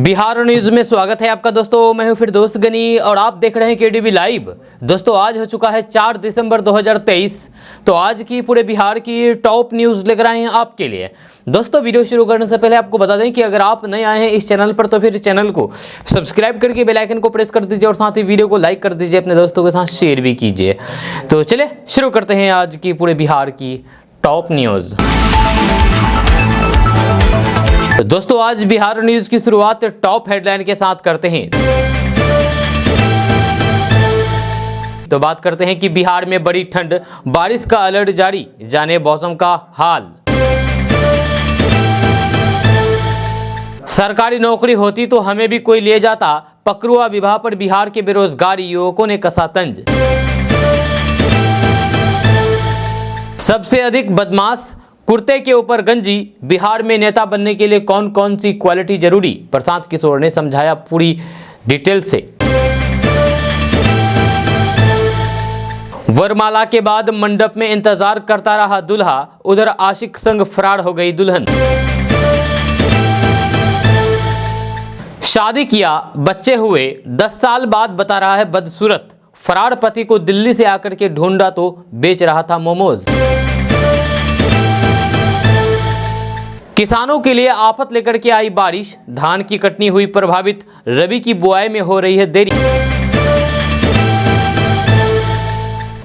Bihar news में स्वागत है आपका दोस्तों। मैं हूं फिर दोस्त गनी और आप देख रहे हैं केडीबी लाइव। दोस्तों आज हो चुका है 4 दिसंबर 2023। तो आज की पूरे बिहार की टॉप न्यूज लेकर आए हैं आपके लिए। दोस्तों वीडियो शुरू करने से पहले आपको बता दें कि अगर आप नए आए हैं इस चैनल पर तो फिर चैनल को सब्सक्राइब करके बेल आइकन को प्रेस कर दीजिए और साथ ही वीडियो को लाइक कर दीजिए, अपने दोस्तों के साथ शेयर भी कीजिए। तो चलिए शुरू करते हैं आज की पूरे बिहार की टॉप न्यूज। दोस्तों आज बिहार न्यूज की शुरुआत टॉप हेडलाइन के साथ करते हैं। तो बात करते हैं कि बिहार में बड़ी ठंड, बारिश का अलर्ट जारी, जाने मौसम का हाल। सरकारी नौकरी होती तो हमें भी कोई ले जाता, पकरुआ विवाह पर बिहार के बेरोजगार युवकों ने कसा तंज। सबसे अधिक बदमाश, कुर्ते के ऊपर गंजी, बिहार में नेता बनने के लिए कौन कौन सी क्वालिटी जरूरी, प्रशांत किशोर ने समझाया पूरी डिटेल से। वरमाला के बाद मंडप में इंतजार करता रहा दूल्हा, उधर आशिक संग फरार हो गई दुल्हन। शादी किया, बच्चे हुए, 10 साल बाद बता रहा है बदसूरत, फरार पति को दिल्ली से आकर के ढूंढा तो बेच रहा था मोमोज। किसानों के लिए आफत लेकर के आई बारिश, धान की कटनी हुई प्रभावित, रबी की बुआई में हो रही है देरी।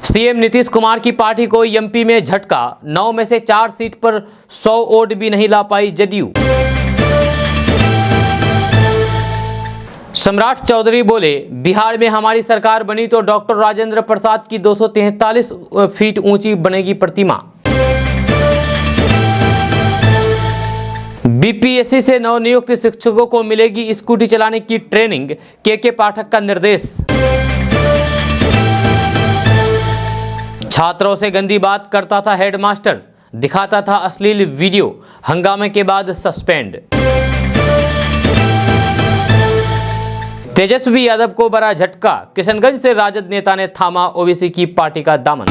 सीएम नीतीश कुमार की पार्टी को एमपी में झटका, 9 में से 4 सीट पर 100 वोट भी नहीं ला पाई जदयू। सम्राट चौधरी बोले, बिहार में हमारी सरकार बनी तो डॉक्टर राजेंद्र प्रसाद की 243 फीट ऊंची बनेगी प्रतिमा। बीपीएससी से नवनियुक्त शिक्षकों को मिलेगी स्कूटी चलाने की ट्रेनिंग, के पाठक का निर्देश। छात्रों से गंदी बात करता था हेडमास्टर, दिखाता था अश्लील वीडियो, हंगामे के बाद सस्पेंड। तेजस्वी यादव को बड़ा झटका, किशनगंज से राजद नेता ने थामा ओबीसी की पार्टी का दामन।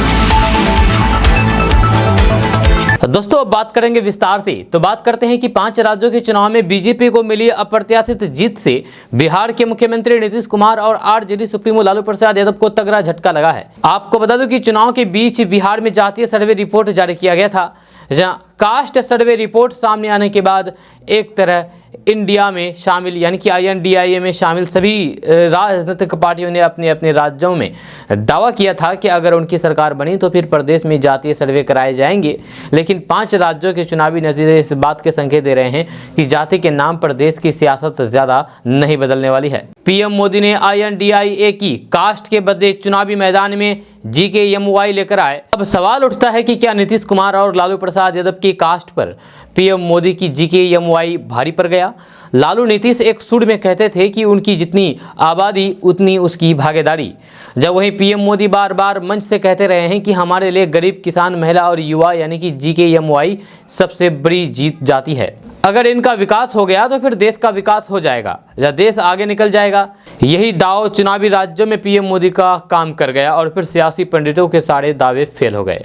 दोस्तों अब बात करेंगे विस्तार से। तो बात करते हैं कि 5 राज्यों के चुनाव में बीजेपी को मिली अप्रत्याशित जीत से बिहार के मुख्यमंत्री नीतीश कुमार और आरजेडी सुप्रीमो लालू प्रसाद यादव को तगड़ा झटका लगा है। आपको बता दूं कि चुनाव के बीच बिहार में जातीय सर्वे रिपोर्ट जारी किया गया था, जहां कास्ट सर्वे रिपोर्ट सामने आने के बाद एक तरह इंडिया में शामिल यानी कि INDIA में शामिल सभी राजनीतिक पार्टियों ने अपने अपने राज्यों में दावा किया था कि अगर उनकी सरकार बनी तो फिर प्रदेश में जातीय सर्वे कराए जाएंगे। लेकिन 5 राज्यों के चुनावी नतीजे इस बात के संकेत दे रहे हैं कि जाति के नाम पर देश की सियासत ज्यादा नहीं बदलने वाली है। पीएम मोदी ने INDIA की कास्ट के बदले चुनावी मैदान में GKMY लेकर आए। अब सवाल उठता है कि क्या नीतीश कुमार और लालू प्रसाद यादव की कास्ट पर पीएम मोदी की GKMY भारी पड़ गया। लालू नीतीश एक सुर में कहते थे कि उनकी जितनी आबादी उतनी उसकी भागीदारी, जब वहीं पीएम मोदी बार बार मंच से कहते रहे हैं कि हमारे लिए गरीब, किसान, महिला और युवा यानी कि GKMY सबसे बड़ी जीत जाती है। अगर इनका विकास हो गया तो फिर देश का विकास हो जाएगा या देश आगे निकल जाएगा। यही दाव चुनावी राज्यों में पीएम मोदी का काम कर गया और फिर सियासी पंडितों के सारे दावे फेल हो गए।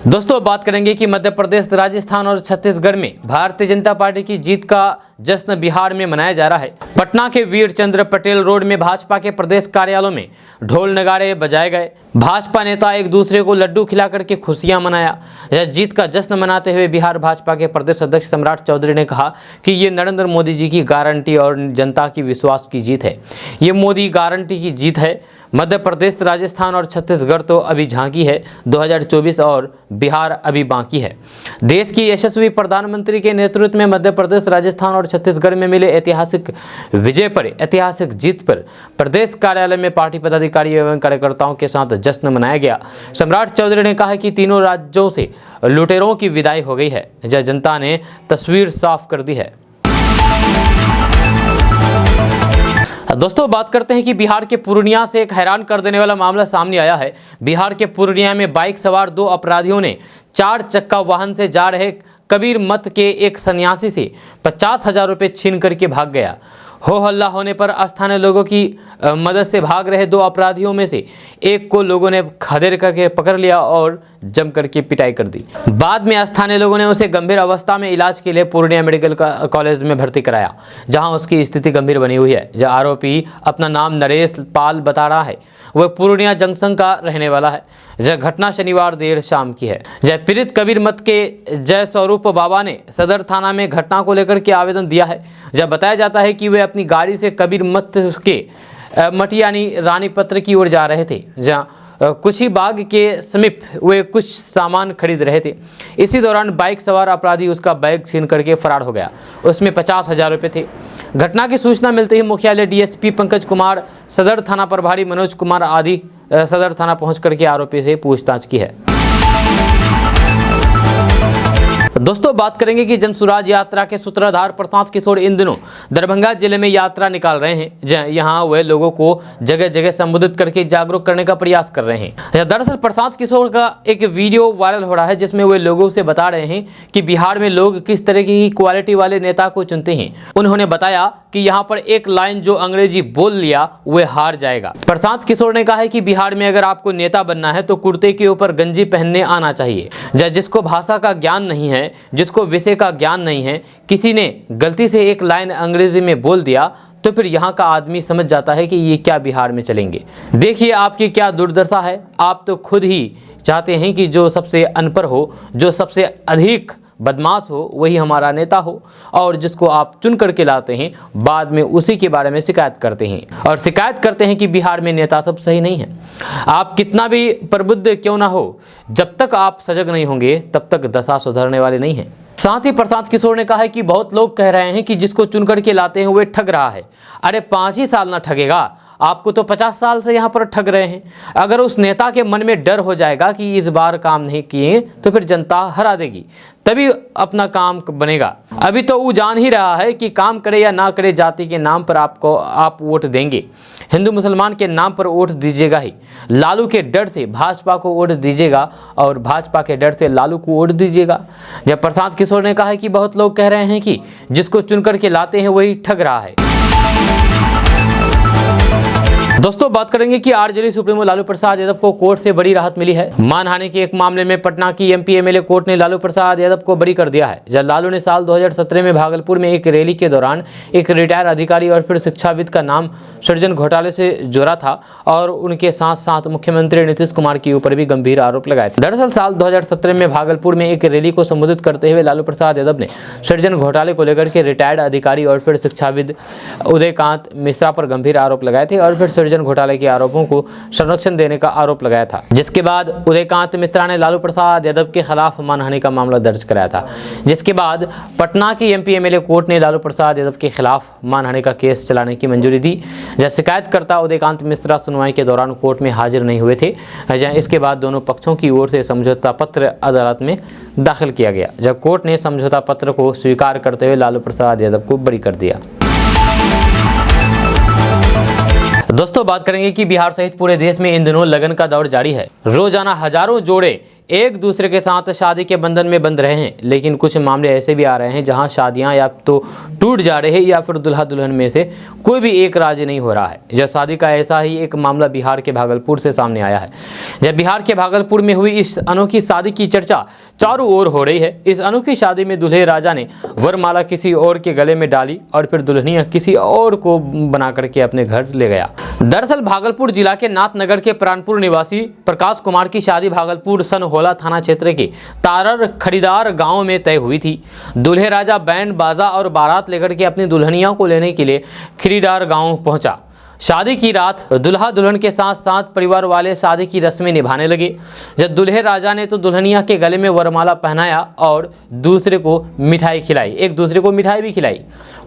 दोस्तों बात करेंगे कि मध्य प्रदेश, राजस्थान और छत्तीसगढ़ में भारतीय जनता पार्टी की जीत का जश्न बिहार में मनाया जा रहा है। पटना के वीर चंद्र पटेल रोड में भाजपा के प्रदेश कार्यालयों में ढोल नगाड़े बजाए गए। भाजपा नेता एक दूसरे को लड्डू खिला करके खुशियां मनाया। यह जीत का जश्न मनाते हुए बिहार भाजपा के प्रदेश अध्यक्ष सम्राट चौधरी ने कहा कि ये नरेंद्र मोदी जी की गारंटी और जनता की विश्वास की जीत है। ये मोदी गारंटी की जीत है। मध्य प्रदेश, राजस्थान और छत्तीसगढ़ तो अभी झांकी है, 2024 और बिहार अभी बाकी है। देश की यशस्वी प्रधानमंत्री के नेतृत्व में मध्य प्रदेश, राजस्थान और छत्तीसगढ़ में मिले ऐतिहासिक विजय पर, ऐतिहासिक जीत पर प्रदेश कार्यालय में पार्टी पदाधिकारी एवं कार्यकर्ताओं के साथ जश्न मनाया गया। सम्राट चौधरी ने कहा कि तीनों राज्यों से लुटेरों की विदाई हो गई है। जनता ने तस्वीर साफ कर दी है। दोस्तों बात करते हैं कि बिहार के पूर्णिया से एक हैरान कर देने वाला मामला सामने आया है। बिहार के पूर्णिया में बाइक सवार 2 अपराधियों ने 4 चक्का वाहन से जा रहे कबीर मत के एक सन्यासी से 50,000 रुपये छीन करके भाग गया। हो हल्ला होने पर स्थानीय लोगों की मदद से भाग रहे 2 अपराधियों में से एक को लोगों ने खदेड़ करके पकड़ लिया और जम करके पिटाई कर दी। बाद में स्थानीय लोगों ने उसे गंभीर अवस्था में इलाज के लिए पूर्णिया मेडिकल कॉलेज में भर्ती कराया, जहां उसकी स्थिति गंभीर बनी हुई है। जो आरोपी अपना नाम नरेश पाल बता रहा है, वह पूर्णिया जंक्शन का रहने वाला है। यह घटना शनिवार देर शाम की है। जय पीड़ित कबीर मत के जय स्वरूप बाबा ने सदर थाना में घटना को लेकर के आवेदन दिया है। जब बताया जाता है कि वे अपनी गाड़ी से कबीर मत के मटियानी रानीपत्र की ओर जा रहे थे, जहां कुछ ही बाग के समीप वे कुछ सामान खरीद रहे थे। इसी दौरान बाइक सवार अपराधी उसका बैग छीन करके फरार हो गया। उसमें 50,000 रुपये थे। घटना की सूचना मिलते ही मुख्यालय डीएसपी पंकज कुमार, सदर थाना प्रभारी मनोज कुमार आदि सदर थाना पहुंच करके आरोपी से पूछताछ की है। दोस्तों बात करेंगे कि जन सुराज यात्रा के सूत्रधार प्रशांत किशोर इन दिनों दरभंगा जिले में यात्रा निकाल रहे हैं। यहाँ वे लोगों को जगह जगह संबोधित करके जागरूक करने का प्रयास कर रहे हैं। दरअसल प्रशांत किशोर का एक वीडियो वायरल हो रहा है, जिसमें वे लोगों से बता रहे हैं कि बिहार में लोग किस तरह की क्वालिटी वाले नेता को चुनते हैं। उन्होंने बताया कि यहाँ पर एक लाइन जो अंग्रेजी बोल लिया वे हार जाएगा। प्रशांत किशोर ने कहा है कि बिहार में अगर आपको नेता बनना है तो कुर्ते के ऊपर गंजी पहनने आना चाहिए। जिसको भाषा का ज्ञान नहीं है, जिसको विषय का ज्ञान नहीं है, किसी ने गलती से एक लाइन अंग्रेजी में बोल दिया तो फिर यहाँ का आदमी समझ जाता है कि ये क्या बिहार में चलेंगे। देखिए आपकी क्या दुर्दशा है। आप तो खुद ही चाहते हैं कि जो सबसे अनपढ़ हो, जो सबसे अधिक बदमाश हो, वही हमारा नेता हो, और जिसको आप चुन करके लाते हैं बाद में उसी के बारे में शिकायत करते हैं और शिकायत करते हैं कि बिहार में नेता सब सही नहीं है। आप कितना भी प्रबुद्ध क्यों ना हो, जब तक आप सजग नहीं होंगे तब तक दशा सुधरने वाले नहीं है। साथ ही प्रशांत किशोर ने कहा है कि बहुत लोग कह रहे हैं कि जिसको चुन करके लाते हैं वे ठग रहा है। अरे 5 ही साल ना ठगेगा, आपको तो 50 साल से यहाँ पर ठग रहे हैं। अगर उस नेता के मन में डर हो जाएगा कि इस बार काम नहीं किए तो फिर जनता हरा देगी, तभी अपना काम बनेगा। अभी तो वो जान ही रहा है कि काम करे या ना करे, जाति के नाम पर आप वोट देंगे, हिंदू मुसलमान के नाम पर वोट दीजिएगा ही। लालू के डर से भाजपा को वोट दीजिएगा और भाजपा के डर से लालू को वोट दीजिएगा। जब प्रशांत किशोर ने कहा है कि बहुत लोग कह रहे हैं कि जिसको चुन करके लाते हैं वही ठग रहा है। दोस्तों बात करेंगे कि आरजेडी सुप्रीमो लालू प्रसाद यादव को कोर्ट से बड़ी राहत मिली है। मानहानि के एक मामले में पटना की एमपी एमएलए कोर्ट ने लालू प्रसाद यादव को बरी कर दिया है। जब लालू ने साल 2017 में भागलपुर में एक रैली के दौरान एक रिटायर अधिकारी और फिर शिक्षाविद का नाम सृजन घोटाले से जोड़ा था और उनके साथ साथ मुख्यमंत्री नीतीश कुमार के ऊपर भी गंभीर आरोप लगाए थे। दरअसल साल 2017 में भागलपुर में एक रैली को संबोधित करते हुए लालू प्रसाद यादव ने सृजन घोटाले को लेकर के रिटायर्ड अधिकारी और फिर शिक्षाविद उदयकांत मिश्रा पर गंभीर आरोप लगाए थे और फिर सृजन घोटाले के आरोपों को संरक्षण देने का आरोप लगाया था, जिसके बाद उदयकांत मिश्रा ने लालू प्रसाद यादव के खिलाफ मानहानि का मामला दर्ज कराया था। जिसके बाद पटना की एमपी एमएलए कोर्ट ने लालू प्रसाद यादव के खिलाफ मानहानि का केस चलाने की मंजूरी दी। जब शिकायतकर्ता उदयकांत मिश्रा सुनवाई के दौरान कोर्ट में हाजिर नहीं हुए थे, इसके बाद दोनों पक्षों की ओर से समझौता पत्र अदालत में दाखिल किया गया। जब कोर्ट ने समझौता पत्र को स्वीकार करते हुए लालू प्रसाद यादव को बरी कर दिया। दोस्तों बात करेंगे कि बिहार सहित पूरे देश में इन दिनों लगन का दौर जारी है। रोजाना हजारों जोड़े एक दूसरे के साथ शादी के बंधन में बंध रहे हैं, लेकिन कुछ मामले ऐसे भी आ रहे हैं जहां शादियां या तो टूट जा रही है या फिर दुल्हा दुल्हन में से कोई भी एक राजी नहीं हो रहा है। जब शादी का ऐसा ही एक मामला बिहार के भागलपुर से सामने आया है। जब बिहार के भागलपुर में हुई इस अनोखी शादी की चर्चा चारों ओर हो रही है। इस अनोखी शादी में दूल्हे राजा ने वरमाला किसी और के गले में डाली और फिर दुल्हनिया किसी और को बना करके अपने घर ले गया। दरअसल भागलपुर जिला के नाथनगर के प्राणपुर निवासी प्रकाश कुमार की शादी भागलपुर सनहोला थाना क्षेत्र के तारर खरीदार गांव में तय हुई थी। दूल्हे राजा बैंड बाजा और बारात लेकर के अपनी दुल्हनिया को लेने के लिए खरीदार गांव पहुंचा। शादी की रात दुल्हा दुल्हन के साथ साथ परिवार वाले शादी की रस्में निभाने लगे। जब दूल्हे राजा ने तो दुल्हनिया के गले में वरमाला पहनाया और दूसरे को मिठाई खिलाई, एक दूसरे को मिठाई भी खिलाई।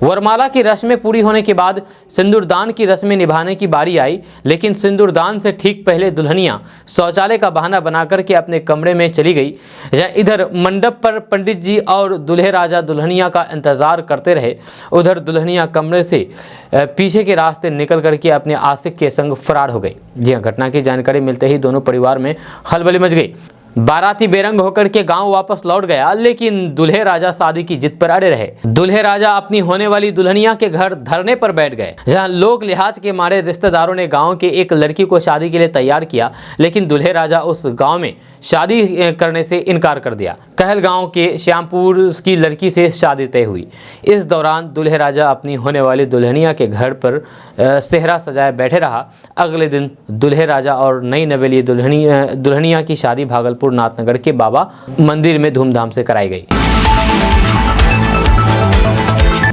वरमाला की रस्में पूरी होने के बाद सिंदूरदान की रस्में निभाने की बारी आई, लेकिन सिंदूरदान से ठीक पहले दुल्हनिया शौचालय का बहाना बना करके अपने कमरे में चली गई। इधर मंडप पर पंडित जी और दूल्हे राजा दुल्हनिया का इंतजार करते रहे। उधर दुल्हनिया कमरे से पीछे के रास्ते निकल करके अपने आशिक के संग फरार हो गई। जी हाँ, घटना की जानकारी मिलते ही दोनों परिवार में खलबली मच गई। बाराती बेरंग होकर के गांव वापस लौट गया, लेकिन दूल्हे राजा शादी की जिद पर अड़े रहे। दूल्हे राजा अपनी होने वाली दुल्हनिया के घर धरने पर बैठ गए, जहां लोक लिहाज के मारे रिश्तेदारों ने गांव के एक लड़की को शादी के लिए तैयार किया, लेकिन दूल्हे राजा उस गांव में शादी करने से इनकार कर दिया। कहलगांव के श्यामपुर की लड़की से शादी तय हुई। इस दौरान दूल्हे राजा अपनी होने वाली दुल्हनिया के घर पर सेहरा सजाए बैठे रहा। अगले दिन दूल्हे राजा और नई नवेली दुल्हनिया की शादी भागलपुर नाथनगर के बाबा मंदिर में धूमधाम से कराई गई।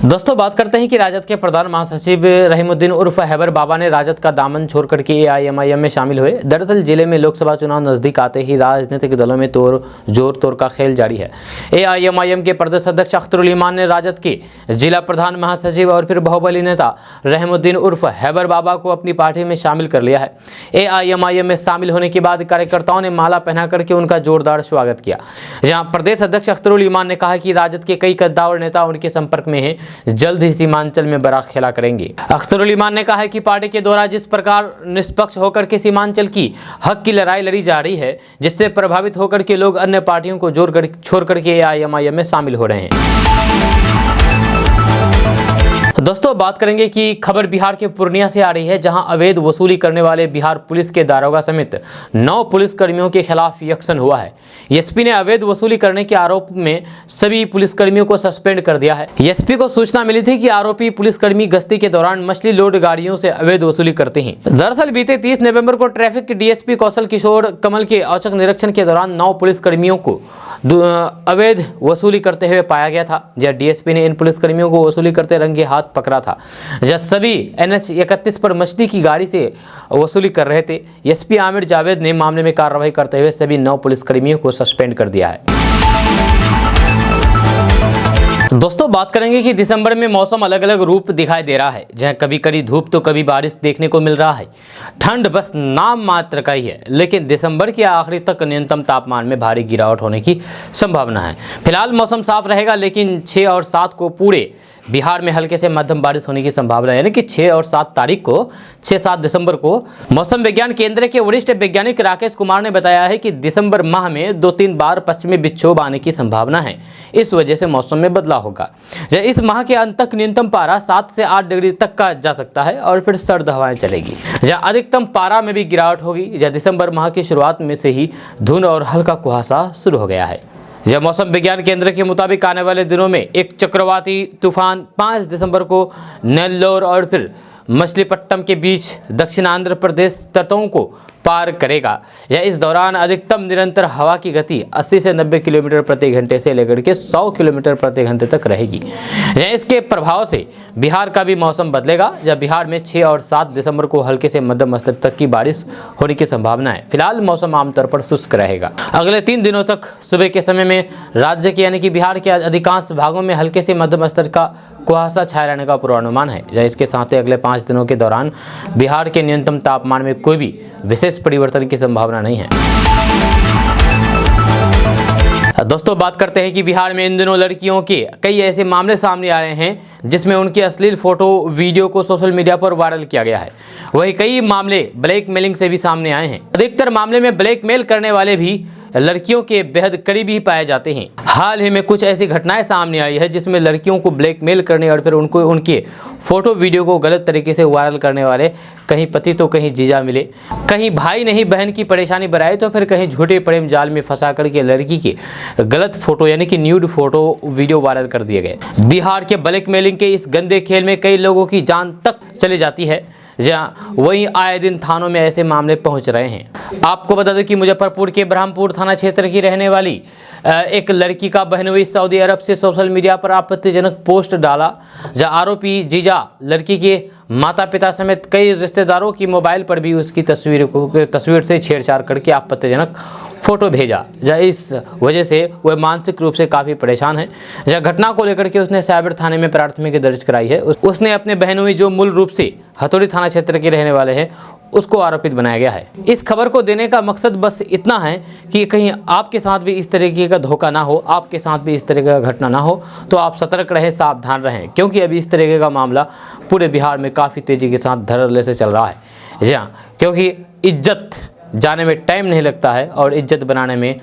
दोस्तों, बात करते हैं कि राजद के प्रधान महासचिव रहीमुद्दीन उर्फ हैबर बाबा ने राजद का दामन छोड़कर के एआईएमआईएम में शामिल हुए। दरअसल जिले में लोकसभा चुनाव नजदीक आते ही राजनीतिक दलों में जोर तोड़ का खेल जारी है। एआईएमआईएम के प्रदेश अध्यक्ष अख्तरुल ईमान ने राजद के जिला प्रधान महासचिव और फिर बाहुबली नेता रहीमुद्दीन उर्फ हैबर बाबा को अपनी पार्टी में शामिल कर लिया है। एआईएमआईएम में शामिल होने के बाद कार्यकर्ताओं ने माला पहना करके उनका जोरदार स्वागत किया। जहाँ प्रदेश अध्यक्ष अख्तरुल ईमान ने कहा कि राजद के कई कद्दावर नेता उनके संपर्क में हैं, जल्द ही सीमांचल में बड़ा खेला करेंगे। अख्तरुल ईमान ने कहा है कि पार्टी के द्वारा जिस प्रकार निष्पक्ष होकर के सीमांचल की हक की लड़ाई लड़ी जा रही है, जिससे प्रभावित होकर के लोग अन्य पार्टियों को छोड़ करके एआईएमआईएम में शामिल हो रहे हैं। दोस्तों, बात करेंगे कि खबर बिहार के पूर्णिया से आ रही है, जहां अवैध वसूली करने वाले बिहार पुलिस के दारोगा समेत 9 पुलिसकर्मियों के खिलाफ एक्शन हुआ है। एसपी ने अवैध वसूली करने के आरोप में सभी पुलिसकर्मियों को सस्पेंड कर दिया है। एसपी को सूचना मिली थी कि आरोपी पुलिसकर्मी गश्ती के दौरान मछली लोड गाड़ियों से अवैध वसूली करते हैं। दरअसल बीते 30 नवंबर को ट्रैफिक के डीएसपी कौशल किशोर कमल के औचक निरीक्षण के दौरान 9 पुलिसकर्मियों को अवैध वसूली करते हुए पाया गया था। जब डीएसपी ने इन पुलिसकर्मियों को वसूली करते रंगे हाथ पकड़ा था, जब सभी NH 31 पर मछली की गाड़ी से वसूली कर रहे थे। एसपी आमिर जावेद ने मामले में कार्रवाई करते हुए सभी 9 पुलिसकर्मियों को सस्पेंड कर दिया है। दोस्तों, बात करेंगे कि दिसंबर में मौसम अलग अलग रूप दिखाई दे रहा है, जहां कभी कभी धूप तो कभी बारिश देखने को मिल रहा है। ठंड बस नाम मात्र का ही है, लेकिन दिसंबर के आखिरी तक न्यूनतम तापमान में भारी गिरावट होने की संभावना है। फिलहाल मौसम साफ रहेगा, लेकिन 6 और 7 को पूरे बिहार में हल्के से मध्यम बारिश होने की संभावना है। यानी कि 6 और 7 तारीख को 6-7 दिसंबर को मौसम विज्ञान केंद्र के वरिष्ठ वैज्ञानिक राकेश कुमार ने बताया है कि दिसंबर माह में 2-3 बार पश्चिमी विक्षोभ आने की संभावना है। इस वजह से मौसम में बदलाव होगा। इस माह के अंत तक न्यूनतम पारा 7 से 8 डिग्री तक का जा सकता है और फिर सर्द हवाएं चलेगी। अधिकतम पारा में भी गिरावट होगी। दिसंबर माह की शुरुआत में से ही धुंध और हल्का कुहासा शुरू हो गया है। मौसम विज्ञान केंद्र के मुताबिक आने वाले दिनों में एक चक्रवाती तूफान 5 दिसंबर को नेल्लोर और फिर मछलीपट्टनम के बीच दक्षिण आंध्र प्रदेश तटों को पार करेगा। इस दौरान अधिकतम निरंतर हवा की गति 80 से 90 किलोमीटर प्रति घंटे से लेकर के 100 किलोमीटर प्रति घंटे तक रहेगी। इसके प्रभाव से बिहार का भी मौसम बदलेगा। बिहार में 6 और 7 दिसंबर को हल्के से मध्यम स्तर तक की बारिश होने की संभावना है। फिलहाल मौसम आमतौर पर शुष्क रहेगा। अगले 3 दिनों तक सुबह के समय में राज्य के यानी कि बिहार के अधिकांश भागों में हल्के से मध्यम स्तर का कुहासा छाए रहने का पूर्वानुमान है। इसके साथ ही अगले 5 दिनों के दौरान बिहार के न्यूनतम तापमान में कोई भी विशेष परिवर्तन की संभावना नहीं है। दोस्तों, बात करते हैं कि बिहार में इन दिनों लड़कियों के कई ऐसे मामले सामने आ रहे हैं जिसमें उनकी अश्लील फोटो वीडियो को सोशल मीडिया पर वायरल किया गया है। वहीं कई मामले ब्लैकमेलिंग से भी सामने आए हैं। अधिकतर मामले में ब्लैकमेल करने वाले भी लड़कियों के बेहद करीबी ही पाए जाते हैं। हाल ही में कुछ ऐसी घटनाएं सामने आई है जिसमें लड़कियों को ब्लैकमेल करने और फिर उनको उनके फोटो वीडियो को गलत तरीके से वायरल करने वाले कहीं पति तो कहीं जीजा मिले, कहीं भाई नहीं बहन की परेशानी बढ़ाई तो फिर कहीं झूठे प्रेम जाल में फंसा करके लड़की के गलत फोटो यानी कि न्यूड फोटो वीडियो वायरल कर दिए गए। बिहार के ब्लैकमेलिंग के इस गंदे खेल में कई लोगों की जान तक चली जाती है, जहाँ वहीं आए दिन थानों में ऐसे मामले पहुंच रहे हैं। आपको बता दें कि मुजफ्फरपुर के ब्रह्मपुर थाना क्षेत्र की रहने वाली एक लड़की का बहनोई सऊदी अरब से सोशल मीडिया पर आपत्तिजनक पोस्ट डाला, जहाँ आरोपी जीजा लड़की के माता पिता समेत कई रिश्तेदारों की मोबाइल पर भी उसकी तस्वीर से छेड़छाड़ करके आपत्तिजनक फोटो भेजा। इस वजह से वह मानसिक रूप से काफ़ी परेशान है। घटना को लेकर के उसने साइबर थाने में प्राथमिकी दर्ज कराई है। उसने अपने बहनोई जो मूल रूप से हथौड़ी थाना क्षेत्र के रहने वाले हैं उसको आरोपित बनाया गया है। इस खबर को देने का मकसद बस इतना है कि कहीं आपके साथ भी इस तरीके का धोखा ना हो, आपके साथ भी इस तरीके का घटना ना हो, तो आप सतर्क रहें, सावधान रहें, क्योंकि अभी इस तरीके का मामला पूरे बिहार में काफ़ी तेज़ी के साथ धड़ल्ले से चल रहा है। जी हाँ, क्योंकि इज्जत जाने में टाइम नहीं लगता है और इज्जत बनाने में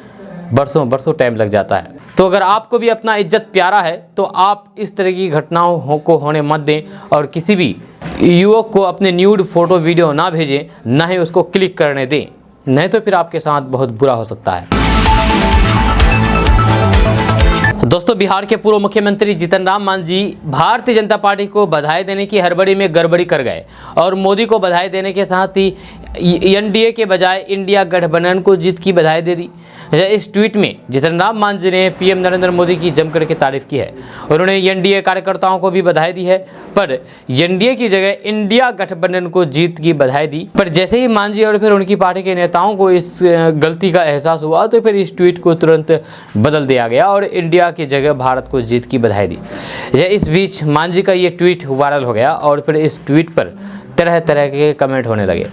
बरसों बरसों टाइम लग जाता है। तो अगर आपको भी अपना इज्जत प्यारा है तो आप इस तरह की घटनाओं को होने मत दें और किसी भी युवक को अपने न्यूड फोटो वीडियो ना भेजें, ना ही उसको क्लिक करने दें, नहीं तो फिर आपके साथ बहुत बुरा हो सकता है। दोस्तों, बिहार के पूर्व मुख्यमंत्री जीतन राम मांझी भारतीय जनता पार्टी को बधाई देने की हड़बड़ी में गड़बड़ी कर गए और मोदी को बधाई देने के साथ ही एनडीए के बजाय इंडिया गठबंधन को जीत की बधाई दे दी। इस ट्वीट में जीतन राम मांझी ने पीएम नरेंद्र मोदी की जमकर के तारीफ की है। उन्होंने एनडीए कार्यकर्ताओं को भी बधाई दी है, पर एनडीए की जगह इंडिया गठबंधन को जीत की बधाई दी। पर जैसे ही मांझी और फिर उनकी पार्टी के नेताओं को इस गलती का एहसास हुआ तो फिर इस ट्वीट को तुरंत बदल दिया गया और इंडिया की जगह भारत को जीत की बधाई दी। इस बीच मांझी का ये ट्वीट वायरल हो गया और फिर इस ट्वीट पर तरह तरह के कमेंट होने लगे।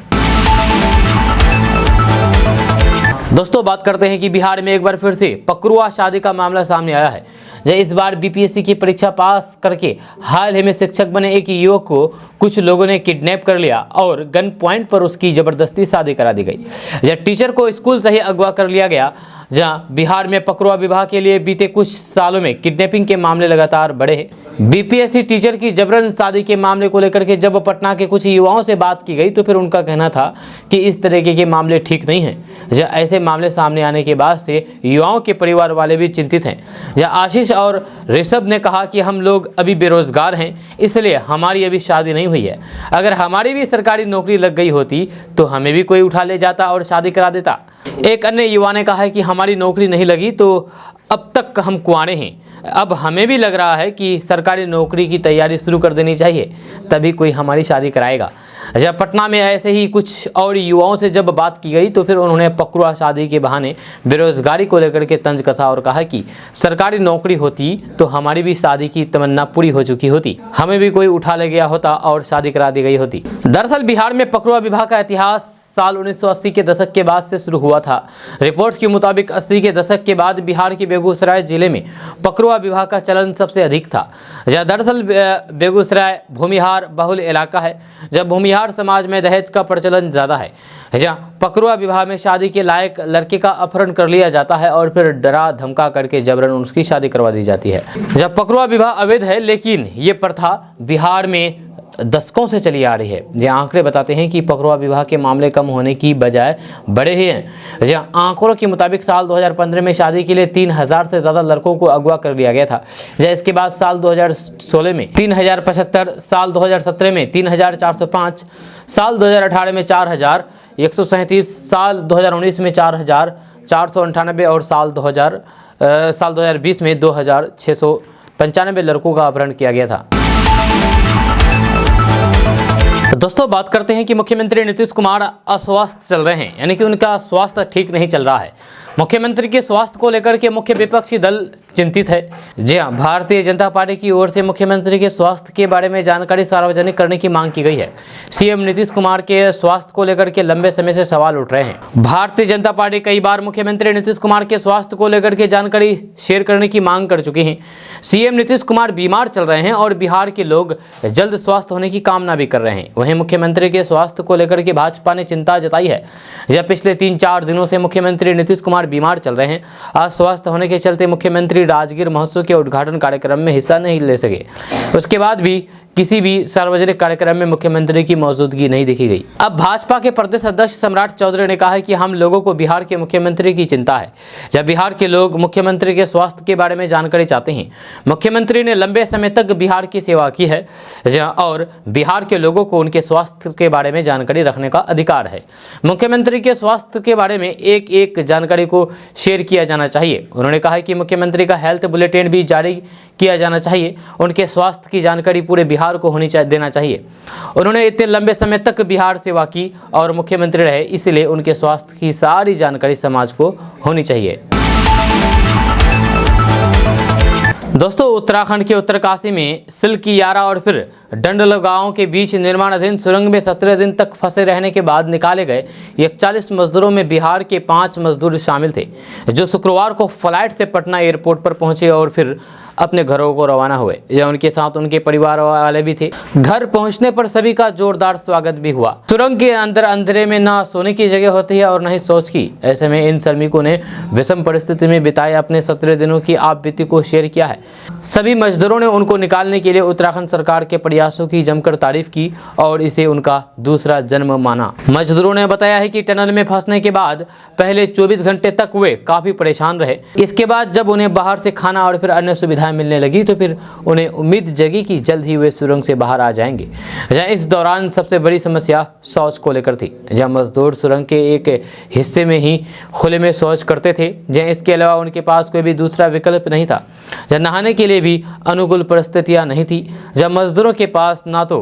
दोस्तों, बात करते हैं कि बिहार में एक बार फिर से पकड़ुआ शादी का मामला सामने आया है। इस बार बीपीएससी की परीक्षा पास करके हाल ही में शिक्षक बने एक युवक को कुछ लोगों ने किडनैप कर लिया और गन पॉइंट पर उसकी जबरदस्ती शादी करा दी गई। टीचर को स्कूल से ही अगवा कर लिया गया। जहां बिहार में पकड़ुआ विवाह के लिए बीते कुछ सालों में किडनैपिंग के मामले लगातार बढ़े हैं। बीपीएससी टीचर की जबरन शादी के मामले को लेकर के जब पटना के कुछ युवाओं से बात की गई तो फिर उनका कहना था कि इस तरीके के मामले ठीक नहीं हैं। ऐसे मामले सामने आने के बाद से युवाओं के परिवार वाले भी चिंतित हैं। आशीष और ऋषभ ने कहा कि हम लोग अभी बेरोजगार हैं, इसलिए हमारी अभी शादी नहीं हुई है। अगर हमारी भी सरकारी नौकरी लग गई होती तो हमें भी कोई उठा ले जाता और शादी करा देता। एक अन्य युवा ने कहा है कि हमारी नौकरी नहीं लगी तो अब तक हम कुंवारे हैं, अब हमें भी लग रहा है कि सरकारी नौकरी की तैयारी शुरू कर देनी चाहिए, तभी कोई हमारी शादी कराएगा। जब पटना में ऐसे ही कुछ और युवाओं से जब बात की गई तो फिर उन्होंने पकड़ुआ शादी के बहाने बेरोजगारी को लेकर के तंज कसा और कहा कि सरकारी नौकरी होती तो हमारी भी शादी की तमन्ना पूरी हो चुकी होती, हमें भी कोई उठा ले गया होता और शादी करा दी गई होती। दरअसल बिहार में पकड़ुआ विवाह का इतिहास साल 1980 के दशक के बाद से शुरू हुआ था। रिपोर्ट्स के मुताबिक 80 के दशक के बाद बिहार के बेगूसराय जिले में पकड़ुआ विवाह का चलन सबसे अधिक था। दरअसल बेगूसराय भूमिहार बहुल इलाका है, जब भूमिहार समाज में दहेज का प्रचलन ज़्यादा है। जहाँ पकड़ुआ विवाह में शादी के लायक लड़के का अपहरण कर लिया जाता है और फिर डरा धमका करके जबरन उसकी शादी करवा दी जाती है। जब पकड़ुआ विवाह अवैध है, लेकिन ये प्रथा बिहार में दशकों से चली आ रही है। ये आंकड़े बताते हैं कि पकड़ुआ विवाह के मामले कम होने की बजाय बढ़े ही हैं। जहाँ आंकड़ों के मुताबिक साल 2015 में शादी के लिए 3000 से ज़्यादा लड़कों को अगवा कर लिया गया था। इसके बाद साल 2016 में 3075, साल 2017 में 3405, साल 2018 में 4137, साल 2019 में 4498 और साल 2020 में 2695 लड़कों का अपहरण किया गया था। दोस्तों, बात करते हैं कि मुख्यमंत्री नीतीश कुमार अस्वस्थ चल रहे हैं, यानी कि उनका स्वास्थ्य ठीक नहीं चल रहा है। मुख्यमंत्री के स्वास्थ्य को लेकर के मुख्य विपक्षी दल चिंतित है। जी हां, भारतीय जनता पार्टी की ओर से मुख्यमंत्री के स्वास्थ्य के बारे में जानकारी सार्वजनिक करने की मांग की गई है। सीएम नीतीश कुमार के स्वास्थ्य को लेकर के लंबे समय से सवाल उठ रहे हैं। भारतीय जनता पार्टी कई बार मुख्यमंत्री नीतीश कुमार के स्वास्थ्य को लेकर के जानकारी शेयर करने की मांग कर चुकी है। सीएम नीतीश कुमार बीमार चल रहे हैं और बिहार के लोग जल्द स्वस्थ होने की कामना भी कर रहे हैं। वहीं मुख्यमंत्री के स्वास्थ्य को लेकर के भाजपा ने चिंता जताई है। जब पिछले 3-4 दिनों से मुख्यमंत्री नीतीश कुमार बीमार चल रहे हैं। अस्वस्थ होने के चलते मुख्यमंत्री राजगीर महोत्सव के उद्घाटन कार्यक्रम में हिस्सा नहीं ले सके। उसके बाद भी किसी भी सार्वजनिक कार्यक्रम में मुख्यमंत्री की मौजूदगी नहीं देखी गई। अब भाजपा के प्रदेश अध्यक्ष सम्राट चौधरी ने कहा है कि हम लोगों को बिहार के मुख्यमंत्री की चिंता है। जब बिहार के लोग मुख्यमंत्री के स्वास्थ्य के बारे में जानकारी चाहते हैं। मुख्यमंत्री ने लंबे समय तक बिहार की सेवा की है और बिहार के लोगों को उनके स्वास्थ्य के बारे में जानकारी रखने का अधिकार है। मुख्यमंत्री के स्वास्थ्य के बारे में एक एक जानकारी को शेयर किया जाना चाहिए। उन्होंने कहा कि मुख्यमंत्री का हेल्थ बुलेटिन भी जारी किया जाना चाहिए। उनके स्वास्थ्य की जानकारी पूरे बिहार को देना चाहिए। उन्होंने इतने लंबे समय तक बिहार सेवा की और मुख्यमंत्री रहे, इसलिए उनके स्वास्थ्य की सारी जानकारी समाज को होनी चाहिए। दोस्तों, उत्तराखंड के उत्तरकाशी में सिलकियारा और फिर डंडल गांव के बीच निर्माणाधीन सुरंग में 17 दिन तक फंसे रहने के बाद निकाले गए 41 मजदूरों में बिहार के 5 मजदूर शामिल थे, जो शुक्रवार को फ्लाइट से पटना एयरपोर्ट पर पहुंचे और फिर अपने घरों को रवाना हुए। या उनके साथ उनके परिवार वाले भी थे। घर पहुंचने पर सभी का जोरदार स्वागत भी हुआ। सुरंग के अंदर अंधेरे में ना सोने की जगह होती है और न ही सोच की। ऐसे में इन श्रमिकों ने विषम परिस्थिति में बिताए अपने 17 दिनों की आप बीती को शेयर किया है। सभी मजदूरों ने उनको निकालने के लिए उत्तराखंड सरकार के प्रयासों की जमकर तारीफ की और इसे उनका दूसरा जन्म माना। मजदूरों ने बताया है कि टनल में फंसने के बाद पहले 24 घंटे तक वे काफी परेशान रहे। इसके बाद जब उन्हें बाहर से खाना और फिर अन्य सुविधाएं मिलने लगी तो फिर उन्हें उम्मीद जगी कि जल्द ही वे सुरंग से बाहर आ जाएंगे। इस दौरान सबसे बड़ी समस्या शौच को लेकर थी। जहाँ मजदूर सुरंग के एक हिस्से में ही खुले में शौच करते थे। जहाँ इसके अलावा उनके पास कोई भी दूसरा विकल्प नहीं था। जहाँ नहाने के लिए भी अनुकूल परिस्थितियां नहीं थी। जब मजदूरों के पास ना तो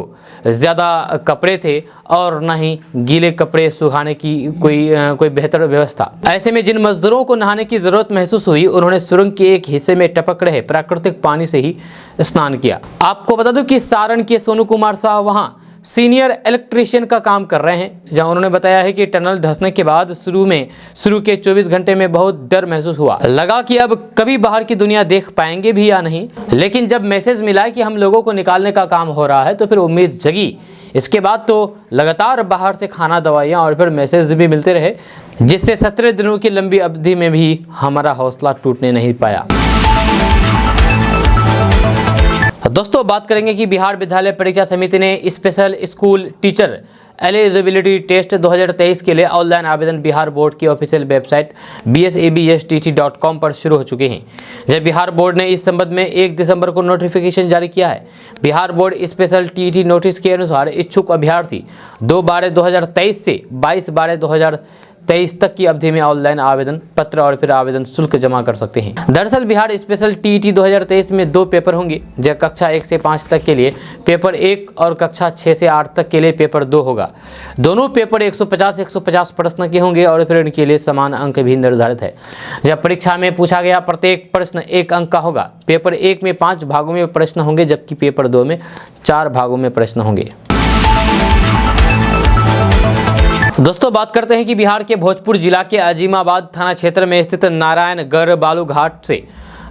ज़्यादा कपड़े थे और ना ही गीले कपड़े सुखाने की कोई बेहतर व्यवस्था। ऐसे में जिन मजदूरों को नहाने की ज़रूरत महसूस हुई उन्होंने सुरंग के एक हिस्से में टपक रहे प्राकृतिक पानी से ही स्नान किया। आपको बता दूं कि सारण के सोनू कुमार साहब वहाँ सीनियर इलेक्ट्रीशियन का काम कर रहे हैं। जहां उन्होंने बताया है कि टनल धंसने के बाद शुरू के 24 घंटे में बहुत डर महसूस हुआ। लगा कि अब कभी बाहर की दुनिया देख पाएंगे भी या नहीं। लेकिन जब मैसेज मिला कि हम लोगों को निकालने का काम हो रहा है तो फिर उम्मीद जगी। इसके बाद तो लगातार बाहर से खाना, दवाइयाँ और फिर मैसेज भी मिलते रहे, जिससे 17 दिनों की लंबी अवधि में भी हमारा हौसला टूटने नहीं पाया। दोस्तों, बात करेंगे कि बिहार विद्यालय परीक्षा समिति ने special school teacher eligibility test 2023 के लिए ऑनलाइन आवेदन बिहार बोर्ड की ऑफिशियल वेबसाइट bsabstt.com पर शुरू हो चुके हैं। जब बिहार बोर्ड ने इस संबंध में 1 दिसंबर को नोटिफिकेशन जारी किया है। Bihar board special TT notice के अनुसार इच्छुक अभ्यर्थी 2/12/2023 से 22/12/2023 तक की अवधि में ऑनलाइन आवेदन पत्र और फिर आवेदन शुल्क जमा कर सकते हैं। दरअसल बिहार स्पेशल टीटी 2023 में 2 पेपर होंगे। जब कक्षा 1 से 5 तक के लिए पेपर 1 और कक्षा 6 से 8 तक के लिए पेपर 2 होगा। दोनों पेपर 150 प्रश्न के होंगे और फिर इनके लिए समान अंक भी निर्धारित है। जब परीक्षा में पूछा गया प्रत्येक प्रश्न 1 अंक का होगा। पेपर 1 में 5 भागों में प्रश्न होंगे जबकि पेपर 2 में 4 भागों में प्रश्न होंगे। दोस्तों, बात करते हैं कि बिहार के भोजपुर जिला के अजीमाबाद थाना क्षेत्र में स्थित नारायणगढ़ बालू घाट से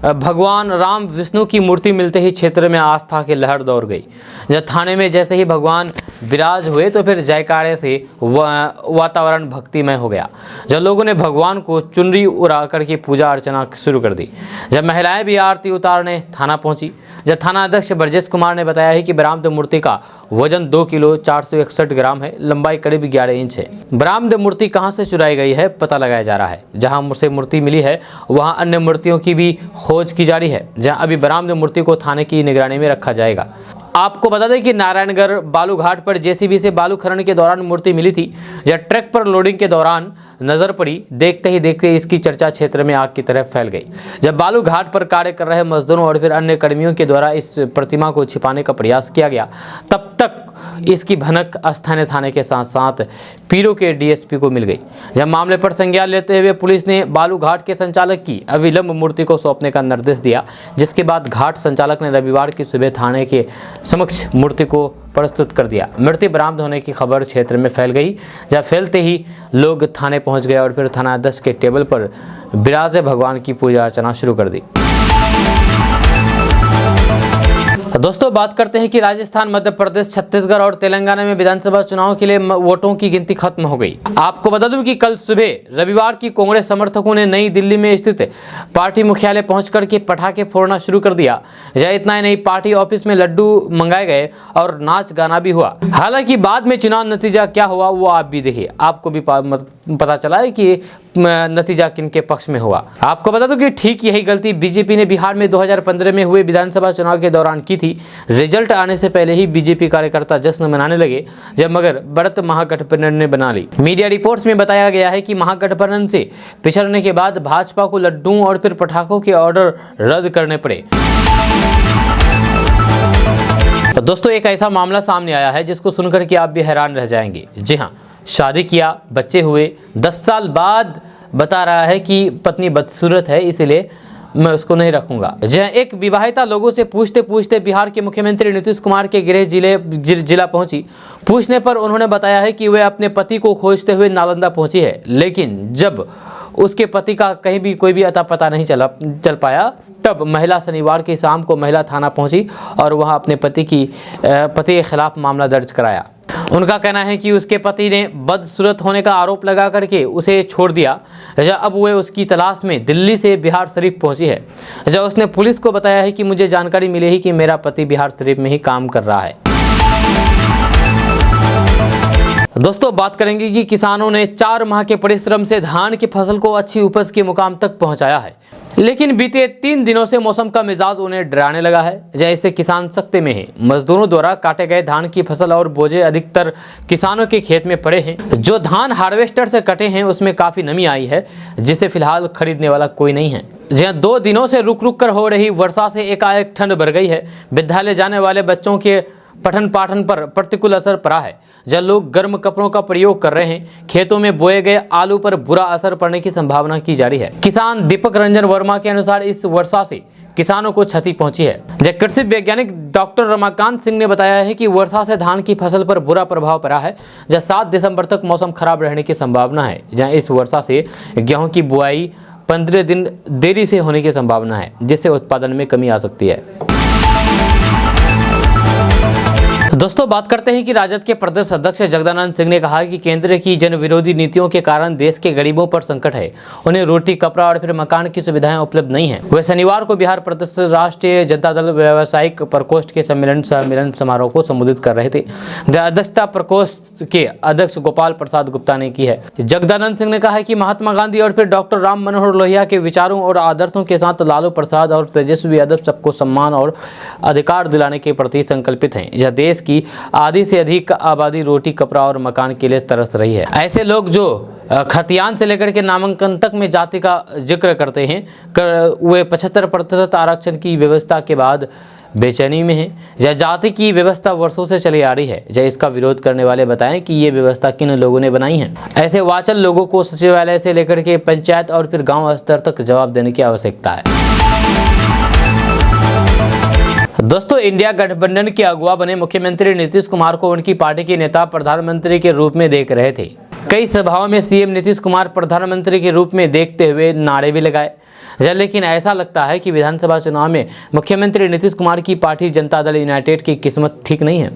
भगवान राम विष्णु की मूर्ति मिलते ही क्षेत्र में आस्था की लहर दौड़ गई। जब थाने में जैसे ही भगवान विराज हुए तो फिर जयकारे से वातावरण भक्तिमय हो गया। जब लोगों ने भगवान को चुनरी उड़ा करके पूजा अर्चना शुरू कर दी। जब महिलाएं भी आरती उतारने थाना पहुंची। जब थाना अध्यक्ष ब्रजेश कुमार ने बताया है कि बरामद मूर्ति का वजन 2 किलो 461 ग्राम है, लंबाई करीब 11 इंच है। बरामद मूर्ति कहां से चुराई गई है पता लगाया जा रहा है। जहां से मूर्ति मिली है वहां अन्य मूर्तियों की भी खोज की जा रही है। जहां अभी बरामद मूर्ति को थाने की निगरानी में रखा जाएगा। आपको बता दें कि नारायणगढ़ बालू घाट पर जेसीबी से बालू खनन के दौरान मूर्ति मिली थी। यह ट्रक पर लोडिंग के दौरान नजर पड़ी। देखते ही देखते इसकी चर्चा क्षेत्र में आग की तरह फैल गई। जब बालू घाट पर कार्य कर रहे मजदूरों और फिर अन्य कर्मियों के द्वारा इस प्रतिमा को छिपाने का प्रयास किया गया, तब तक इसकी भनक स्थानीय थाने के साथ साथ पीरो के डीएसपी को मिल गई। जब मामले पर संज्ञान लेते हुए पुलिस ने बालू घाट के संचालक की अविलंब मूर्ति को सौंपने का निर्देश दिया, जिसके बाद घाट संचालक ने रविवार की सुबह थाने के समक्ष मूर्ति को प्रस्तुत कर दिया। मूर्ति बरामद होने की खबर क्षेत्र में फैल गई। जब फैलते ही लोग थाने पहुंच गए और फिर थाना अध्यक्ष के टेबल पर विराजे भगवान की पूजा अर्चना शुरू कर दी। दोस्तों, बात करते हैं कि राजस्थान, मध्य प्रदेश, छत्तीसगढ़ और तेलंगाना में विधानसभा चुनाव के लिए वोटों की गिनती खत्म हो गई। आपको बता दूं कि कल सुबह रविवार की कांग्रेस समर्थकों ने नई दिल्ली में स्थित पार्टी मुख्यालय पहुंचकर के पटाखे फोड़ना शुरू कर दिया। यह इतना ही नहीं, पार्टी ऑफिस में लड्डू मंगाए गए और नाच गाना भी हुआ। हालांकि बाद में चुनाव नतीजा क्या हुआ वो आप भी देखिए। आपको भी पता चला है कि नतीजा किनके पक्ष में हुआ। आपको बता दूं कि ठीक यही गलती बीजेपी ने बिहार में 2015 में हुए विधानसभा चुनाव के दौरान की थी। रिजल्ट आने से पहले ही बीजेपी कार्यकर्ता जश्न मनाने लगे, जब मगर बढ़त महागठबंधन ने बना ली। मीडिया रिपोर्ट्स में बताया गया है कि महागठबंधन से पिछड़ने के बाद भाजपा को लड्डू और फिर पटाखों के ऑर्डर रद्द करने पड़े। दोस्तों, एक ऐसा मामला सामने आया है जिसको सुनकर के आप भी हैरान रह जाएंगे। जी हाँ, शादी किया, बच्चे हुए, 10 साल बाद बता रहा है कि पत्नी बदसूरत है, इसलिए मैं उसको नहीं रखूंगा। जहां एक विवाहिता लोगों से पूछते पूछते बिहार के मुख्यमंत्री नीतीश कुमार के गृह जिला पहुंची। पूछने पर उन्होंने बताया है कि वह अपने पति को खोजते हुए नालंदा पहुंची है, लेकिन जब उसके पति का कहीं भी कोई भी अता पता नहीं चल पाया तब महिला शनिवार की शाम को महिला थाना पहुंची और वहां अपने पति के खिलाफ मामला दर्ज कराया। उनका कहना है कि उसके पति ने बदसूरत होने का आरोप लगा करके उसे छोड़ दिया। अब वह उसकी तलाश में दिल्ली से बिहार शरीफ पहुंची है। उसने पुलिस को बताया है कि मुझे जानकारी मिली है कि मेरा पति बिहार शरीफ में ही काम कर रहा है। दोस्तों, बात करेंगे कि किसानों ने 4 माह के परिश्रम से धान की फसल को अच्छी उपज के मुकाम तक पहुंचाया है, लेकिन बीते 3 दिनों से मौसम का मिजाज उन्हें डराने लगा है। जैसे किसान सख्ते में हैं। मजदूरों द्वारा काटे गए धान की फसल और बोझे अधिकतर किसानों के खेत में पड़े हैं। जो धान हार्वेस्टर से कटे हैं उसमें काफी नमी आई है, जिसे फिलहाल खरीदने वाला कोई नहीं है। जहाँ 2 दिनों से रुक रुक कर हो रही वर्षा से एकाएक ठंड बढ़ गई है। विद्यालय जाने वाले बच्चों के पठन पाठन पर प्रतिकूल असर पड़ा है। जब लोग गर्म कपड़ों का प्रयोग कर रहे हैं, खेतों में बोए गए आलू पर बुरा असर पड़ने की संभावना की जा रही है। किसान दीपक रंजन वर्मा के अनुसार इस वर्षा से किसानों को क्षति पहुंची है। जब कृषि वैज्ञानिक डॉक्टर रमाकांत सिंह ने बताया है कि वर्षा से धान की फसल पर बुरा प्रभाव पड़ा है। जब 7 दिसंबर तक मौसम खराब रहने की संभावना है। जहाँ इस वर्षा से गेहूं की बुआई 15 दिन देरी से होने की संभावना है, जिससे उत्पादन में कमी आ सकती है। दोस्तों, बात करते हैं कि राजद के प्रदेश अध्यक्ष जगदानंद सिंह ने कहा कि केंद्र की जन विरोधी नीतियों के कारण देश के गरीबों पर संकट है। उन्हें रोटी, कपड़ा और फिर मकान की सुविधाएं उपलब्ध नहीं है। वे शनिवार को बिहार प्रदेश राष्ट्रीय जनता दल व्यावसायिक प्रकोष्ठ के सम्मेलन समारोह को संबोधित कर रहे थे। अध्यक्षता प्रकोष्ठ के अध्यक्ष गोपाल प्रसाद गुप्ता ने की है। जगदानंद सिंह ने कहा कि महात्मा गांधी और फिर डॉक्टर राम मनोहर लोहिया के विचारों और आदर्शों के साथ लालू प्रसाद और तेजस्वी यादव सबको सम्मान और अधिकार दिलाने के प्रति संकल्पित हैं। यह देश की आधी से अधिक आबादी रोटी, कपड़ा और मकान के लिए तरस रही है। ऐसे लोग जो खतियान से लेकर के नामांकन तक में जाति का जिक्र करते हैं, वे 75% आरक्षण की व्यवस्था के बाद बेचैनी में है। यह जाति की व्यवस्था वर्षों से चली आ रही है। जब इसका विरोध करने वाले बताएं कि ये व्यवस्था किन लोगों ने बनाई है। ऐसे वाचल लोगों को सचिवालय से लेकर के पंचायत और फिर गाँव स्तर तक जवाब देने की आवश्यकता है। दोस्तों, इंडिया गठबंधन के अगुवा बने मुख्यमंत्री नीतीश कुमार को उनकी पार्टी के नेता प्रधानमंत्री के रूप में देख रहे थे। कई सभाओं में सीएम नीतीश कुमार प्रधानमंत्री के रूप में देखते हुए नारे भी लगाए। लेकिन ऐसा लगता है कि विधानसभा चुनाव में मुख्यमंत्री नीतीश कुमार की पार्टी जनता दल यूनाइटेड की किस्मत ठीक नहीं है।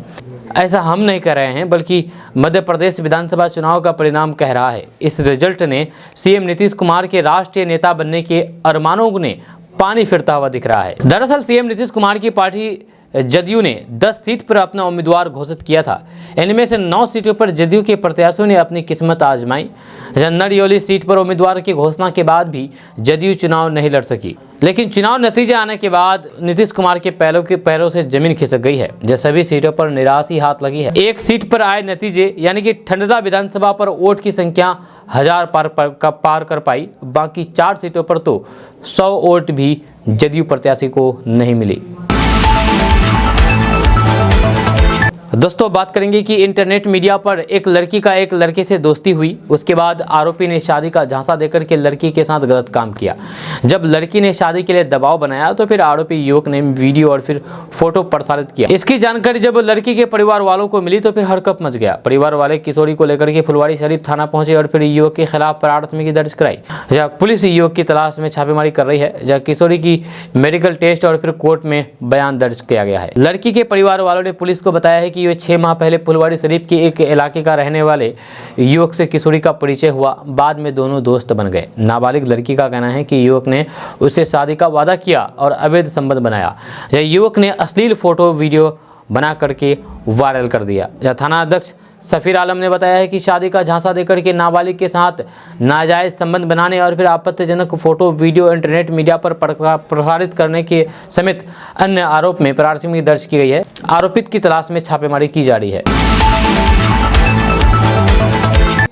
ऐसा हम नहीं कह रहे हैं, बल्कि मध्य प्रदेश विधानसभा चुनाव का परिणाम कह रहा है। इस रिजल्ट ने सीएम नीतीश कुमार के राष्ट्रीय नेता बनने के अरमानों ने पानी फिरता हुआ दिख रहा है। दरअसल सीएम नीतीश कुमार की पार्टी जदयू ने 10 सीट पर अपना उम्मीदवार घोषित किया था। इनमें से 9 सीटों पर जदयू के प्रत्याशियों ने अपनी किस्मत आजमाई। नरियोली सीट पर उम्मीदवार की घोषणा के बाद भी जदयू चुनाव नहीं लड़ सकी, लेकिन चुनाव नतीजे आने के बाद नीतीश कुमार के पैरों से जमीन खिसक गई है। जो सभी सीटों पर निराशी हाथ लगी है। एक सीट पर आए नतीजे यानी कि ठंडा विधानसभा पर वोट की संख्या 1000 पार कर पाई। बाकी 4 सीटों पर तो 100 वोट भी जदयू प्रत्याशी को नहीं मिली। दोस्तों, बात करेंगे कि इंटरनेट मीडिया पर एक लड़की का एक लड़के से दोस्ती हुई। उसके बाद आरोपी ने शादी का झांसा देकर के लड़की के साथ गलत काम किया। जब लड़की ने शादी के लिए दबाव बनाया तो फिर आरोपी युवक ने वीडियो और फिर फोटो प्रसारित किया। इसकी जानकारी जब लड़की के परिवार वालों को मिली तो फिर हड़कंप मच गया। परिवार वाले किशोरी को लेकर के फुलवारी शरीफ थाना पहुंचे और फिर युवक के खिलाफ प्राथमिकी दर्ज कराई। जहाँ पुलिस युवक की तलाश में छापेमारी कर रही है। जहाँ किशोरी की मेडिकल टेस्ट और फिर कोर्ट में बयान दर्ज किया गया है। लड़की के परिवार वालों ने पुलिस को बताया है कि वे 6 माह पहले फुलवारी शरीफ के एक इलाके का रहने वाले युवक से किशोरी का परिचय हुआ। बाद में दोनों दोस्त बन गए। नाबालिग लड़की का कहना है कि युवक ने उससे शादी का वादा किया और अवैध संबंध बनाया। यह युवक ने अश्लील फोटो वीडियो बना करके वायरल कर दिया। यह थाना अध्यक्ष सफीर आलम ने बताया है कि शादी का झांसा देकर के नाबालिग के साथ नाजायज संबंध बनाने और फिर आपत्तिजनक फोटो वीडियो इंटरनेट मीडिया पर प्रसारित करने के समेत अन्य आरोप में प्राथमिकी दर्ज की गई है। आरोपित की तलाश में छापेमारी की जा रही है।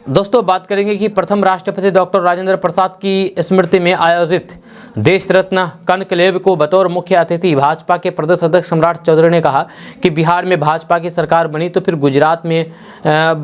दोस्तों, बात करेंगे कि प्रथम राष्ट्रपति डॉक्टर राजेंद्र प्रसाद की स्मृति में आयोजित देश रत्न कनक्लेव को बतौर मुख्य अतिथि भाजपा के प्रदेश अध्यक्ष सम्राट चौधरी ने कहा कि बिहार में भाजपा की सरकार बनी तो फिर गुजरात में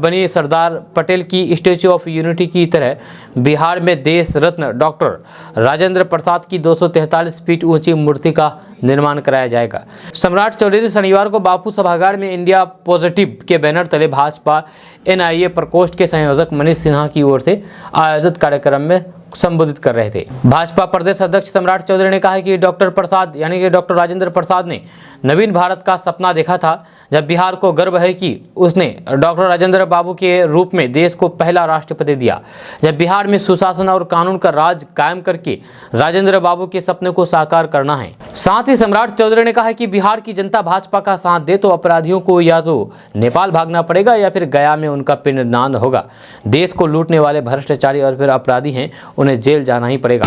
बनी सरदार पटेल की स्टैच्यू ऑफ यूनिटी की तरह बिहार में देश रत्न डॉक्टर राजेंद्र प्रसाद की 243 फीट ऊंची मूर्ति का निर्माण कराया जाएगा। सम्राट चौधरी शनिवार को बापू सभागार में इंडिया पॉजिटिव के बैनर तले भाजपा NIA प्रकोष्ठ के संयोजक मनीष सिन्हा की ओर से आयोजित कार्यक्रम में संबोधित कर रहे थे। भाजपा प्रदेश अध्यक्ष सम्राट चौधरी ने कहा है कि डॉक्टर प्रसाद यानी कि डॉक्टर राजेंद्र प्रसाद ने नवीन भारत का सपना देखा था। जब बिहार को गर्व है कि उसने डॉक्टर राजेंद्र बाबू के रूप में देश को पहला राष्ट्रपति दिया। जब बिहार में सुशासन और कानून का राज कायम करके राजेंद्र बाबू के सपने को साकार करना है। साथ ही सम्राट चौधरी ने कहा है कि बिहार की जनता भाजपा का साथ दे तो अपराधियों को या तो नेपाल भागना पड़ेगा या फिर गया में उनका पिंडदान होगा। देश को लूटने वाले भ्रष्टाचारी और फिर अपराधी हैं, उन्हें जेल जाना ही पड़ेगा।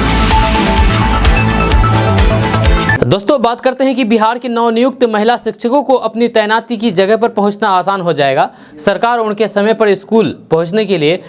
दोस्तों, बात करते हैं कि बिहार के नवनियुक्त महिला शिक्षकों को अपनी तैनाती की जगह पर पहुंचना आसान हो जाएगा। सरकार उनके समय पर स्कूल पहुंचने के लिए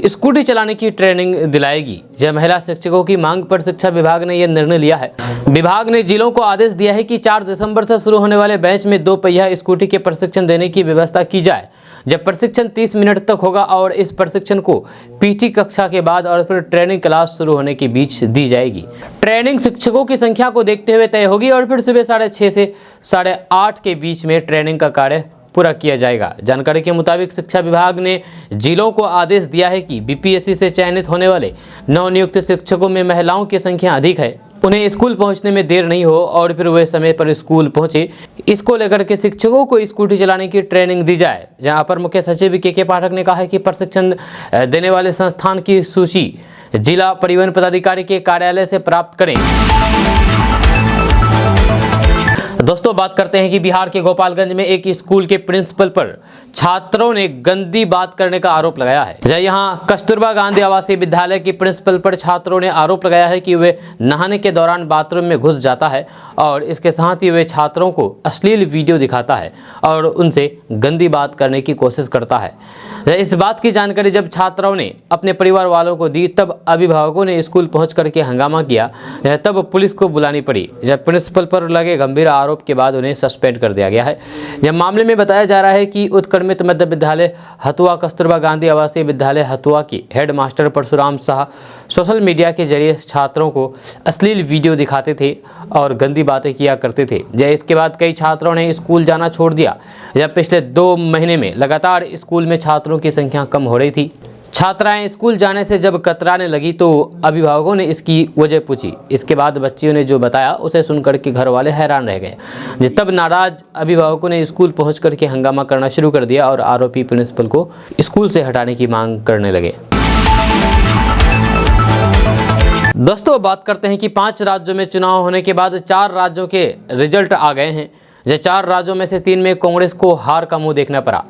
स्कूटी चलाने की ट्रेनिंग दिलाएगी। जब महिला शिक्षकों की मांग पर शिक्षा विभाग ने यह निर्णय लिया है। विभाग ने जिलों को आदेश दिया है कि 4 दिसंबर से शुरू होने वाले बैच में 2 पहिया स्कूटी के प्रशिक्षण देने की व्यवस्था की जाए। जब प्रशिक्षण 30 मिनट तक होगा और इस प्रशिक्षण को पीटी कक्षा के बाद और फिर ट्रेनिंग क्लास शुरू होने के बीच दी जाएगी। ट्रेनिंग शिक्षकों की संख्या को देखते हुए तय होगी और फिर सुबह 6:30 से 8:30 के बीच में ट्रेनिंग का कार्य पूरा किया जाएगा। जानकारी के मुताबिक शिक्षा विभाग ने जिलों को आदेश दिया है कि बीपीएससी से चयनित होने वाले नवनियुक्त शिक्षकों में महिलाओं की संख्या अधिक है। उन्हें स्कूल पहुंचने में देर नहीं हो और फिर वे समय पर स्कूल पहुंचे। इसको लेकर के शिक्षकों को स्कूटी चलाने की ट्रेनिंग दी जाए। जहां अपर मुख्य सचिव के पाठक ने कहा है कि प्रशिक्षण देने वाले संस्थान की सूची जिला परिवहन पदाधिकारी के कार्यालय से प्राप्त करें। दोस्तों, बात करते हैं कि बिहार के गोपालगंज में एक स्कूल के प्रिंसिपल पर छात्रों ने गंदी बात करने का आरोप लगाया है। यहां कस्तूरबा गांधी आवासीय विद्यालय के प्रिंसिपल पर छात्रों ने आरोप लगाया है कि वे नहाने के दौरान बाथरूम में घुस जाता है और इसके साथ ही वे छात्रों को अश्लील वीडियो दिखाता है और उनसे गंदी बात करने की कोशिश करता है। इस बात की जानकारी जब छात्राओं ने अपने परिवार वालों को दी, तब अभिभावकों ने स्कूल पहुंच करके हंगामा किया। तब पुलिस को बुलानी पड़ी। जब प्रिंसिपल पर लगे गंभीर आरोप के बाद उन्हें सस्पेंड कर दिया गया है। यह मामले में बताया जा रहा है कि उत्क्रमित मध्य विद्यालय हथुआ कस्तूरबा गांधी आवासीय विद्यालय हथुआ की headmaster Parshuram Shah social media के जरिए छात्रों को अश्लील वीडियो दिखाते थे और गंदी बातें किया करते थे। इसके बाद कई छात्रों ने स्कूल जाना छोड़ दिया। जब पिछले 2 महीने में लगातार स्कूल में छात्रों की संख्या कम हो रही थी। छात्राएं स्कूल जाने से जब कतराने लगी तो अभिभावकों ने इसकी वजह पूछी। इसके बाद बच्चियों ने जो बताया उसे सुनकर के घर वाले हैरान रह गए। तब नाराज अभिभावकों ने स्कूल पहुंच करके हंगामा करना शुरू कर दिया और आरोपी प्रिंसिपल को स्कूल से हटाने की मांग करने लगे। दोस्तों, बात करते हैं कि 5 राज्यों में चुनाव होने के बाद 4 राज्यों के रिजल्ट आ गए हैं। 4 राज्यों में से 3 में कांग्रेस को हार का मुंह देखना पड़ा।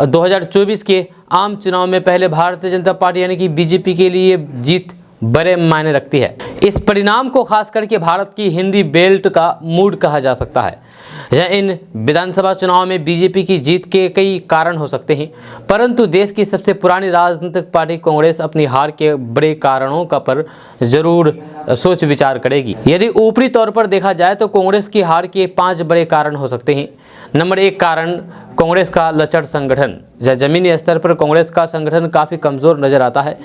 2024 के आम चुनाव में पहले भारतीय जनता पार्टी यानी कि बीजेपी के लिए जीत बड़े मायने रखती है। इस परिणाम को खास करके भारत की हिंदी बेल्ट का मूड कहा जा सकता है। इन विधानसभा चुनाव में बीजेपी की जीत के कई कारण हो सकते हैं, परंतु देश की सबसे पुरानी राजनीतिक पार्टी कांग्रेस अपनी हार के बड़े कारणों का पर जरूर सोच विचार करेगी। यदि ऊपरी तौर पर देखा जाए तो कांग्रेस की हार के 5 बड़े कारण हो सकते हैं। नंबर 1 कारण कांग्रेस का लचर संगठन। जमीनी स्तर पर कांग्रेस का संगठन काफ़ी कमज़ोर नजर आता है।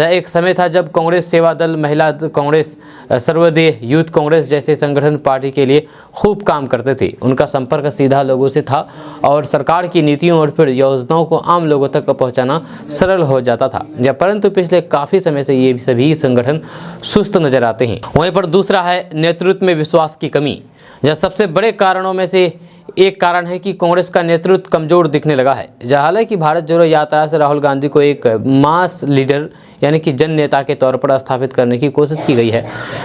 एक समय था जब कांग्रेस सेवा दल, महिला कांग्रेस, सर्वोदय यूथ कांग्रेस जैसे संगठन पार्टी के लिए खूब काम करते थे। उनका संपर्क सीधा लोगों से था और सरकार की नीतियों और फिर योजनाओं को आम लोगों तक पहुंचाना सरल हो जाता था। परंतु पिछले काफ़ी समय से ये सभी संगठन सुस्त नजर आते हैं। वहीं पर दूसरा है नेतृत्व में विश्वास की कमी। सबसे बड़े कारणों में से एक कारण है कि कांग्रेस का नेतृत्व कमजोर दिखने लगा है। हालांकि भारत जोड़ो यात्रा से राहुल गांधी को एक मास लीडर यानी कि जन नेता के तौर पर स्थापित करने की कोशिश की गई है।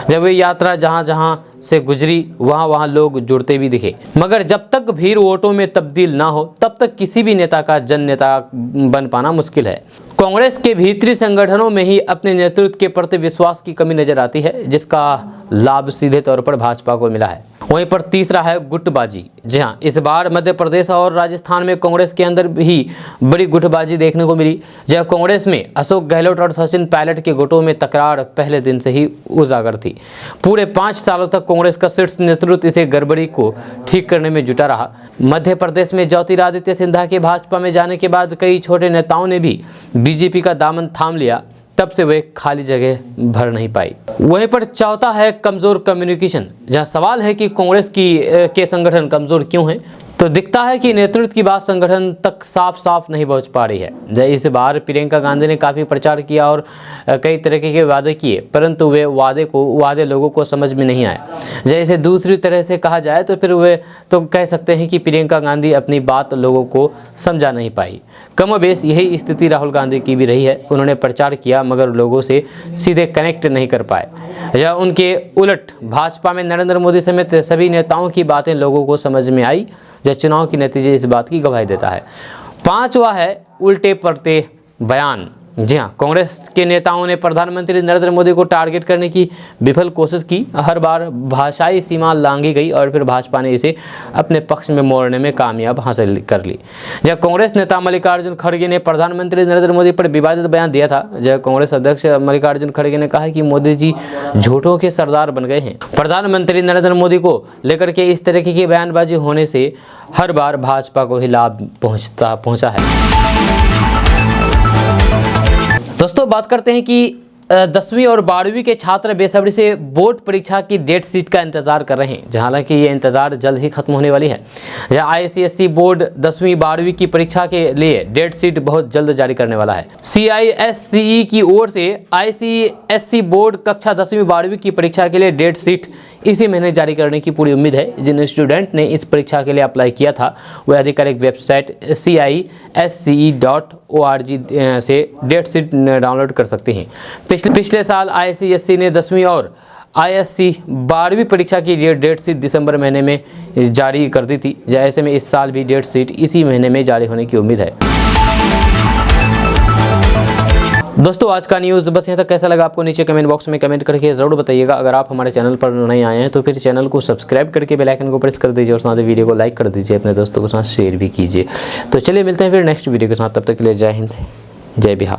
जब ये यात्रा जहां जहां से गुजरी वहां लोग जुड़ते भी दिखे, मगर जब तक भीड़ वोटों में तब्दील ना हो तब तक किसी भी नेता का जन नेता बन पाना मुश्किल है। कांग्रेस के भीतरी संगठनों में ही अपने नेतृत्व के प्रति विश्वास की कमी नजर आती है, जिसका लाभ सीधे तौर पर भाजपा को मिला है। वहीं पर तीसरा है गुटबाजी। जी हाँ, इस बार मध्य प्रदेश और राजस्थान में कांग्रेस के अंदर भी बड़ी गुटबाजी देखने को मिली। जब कांग्रेस में अशोक गहलोत और सचिन पायलट के गुटों में तकरार पहले दिन से ही उजागर थी। पूरे 5 सालों तक कांग्रेस का शीर्ष नेतृत्व इसे गड़बड़ी को ठीक करने में जुटा रहा। मध्य प्रदेश में ज्योतिरादित्य सिंधिया के भाजपा में जाने के बाद कई छोटे नेताओं ने भी बीजेपी का दामन थाम लिया, तब से वे खाली जगह भर नहीं पाई। वहीं पर चौथा है कमजोर कम्युनिकेशन। जहां सवाल है कि कांग्रेस के संगठन कमजोर क्यों हैं। तो दिखता है कि नेतृत्व की बात संगठन तक साफ साफ नहीं पहुंच पा रही है। इस बार प्रियंका गांधी ने काफ़ी प्रचार किया और कई तरीके के वादे किए, परंतु वे वादे लोगों को समझ में नहीं आए। जैसे दूसरी तरह से कहा जाए तो फिर वे तो कह सकते हैं कि प्रियंका गांधी अपनी बात लोगों को समझा नहीं पाई। कमोबेश यही स्थिति राहुल गांधी की भी रही है। उन्होंने प्रचार किया मगर लोगों से सीधे कनेक्ट नहीं कर पाए। या उनके उलट भाजपा में नरेंद्र मोदी समेत सभी नेताओं की बातें लोगों को समझ में आई। यह चुनाव के नतीजे इस बात की गवाही देता है। पांचवा है उल्टे पड़ते बयान। जी हाँ, कांग्रेस के नेताओं ने प्रधानमंत्री नरेंद्र मोदी को टारगेट करने की विफल कोशिश की। हर बार भाषाई सीमा लांघी गई और फिर भाजपा ने इसे अपने पक्ष में मोड़ने में कामयाब हासिल कर ली। जब कांग्रेस नेता मल्लिकार्जुन खड़गे ने प्रधानमंत्री नरेंद्र मोदी पर विवादित बयान दिया था। जब कांग्रेस अध्यक्ष मल्लिकार्जुन खड़गे ने कहा कि मोदी जी झूठों के सरदार बन गए हैं। प्रधानमंत्री नरेंद्र मोदी को लेकर के इस तरह की बयानबाजी होने से हर बार भाजपा को ही लाभ पहुंचा है। दोस्तों बात करते हैं कि 10वीं और 12वीं के छात्र बेसब्री से बोर्ड परीक्षा की डेट शीट का इंतजार कर रहे हैं, जहां हालांकि ये इंतजार जल्द ही खत्म होने वाली है। ICSE बोर्ड 10वीं 12वीं की परीक्षा के लिए डेट शीट बहुत जल्द जारी करने वाला है। CISCE की ओर से ICSE बोर्ड कक्षा 10वीं 12वीं की परीक्षा के लिए डेट शीट इसी महीने जारी करने की पूरी उम्मीद है। जिन स्टूडेंट ने इस परीक्षा के लिए अप्लाई किया था वह आधिकारिक वेबसाइट CISCE.org से डेट शीट डाउनलोड कर सकते हैं। पिछले साल ICSE ने 10वीं और ISC 12वीं परीक्षा की डेट शीट दिसंबर महीने में जारी कर दी थी। ऐसे में इस साल भी डेट शीट इसी महीने में जारी होने की उम्मीद है। दोस्तों आज का न्यूज़ बस यहाँ तक। कैसा लगा आपको नीचे कमेंट बॉक्स में कमेंट करके ज़रूर बताइएगा। अगर आप हमारे चैनल पर नए आए हैं तो फिर चैनल को सब्सक्राइब करके बेल आइकन को प्रेस कर दीजिए और साथ ही वीडियो को लाइक कर दीजिए, अपने दोस्तों के साथ शेयर भी कीजिए। तो चलिए मिलते हैं फिर नेक्स्ट वीडियो के साथ, तब तक के लिए जय हिंद, जय बिहार।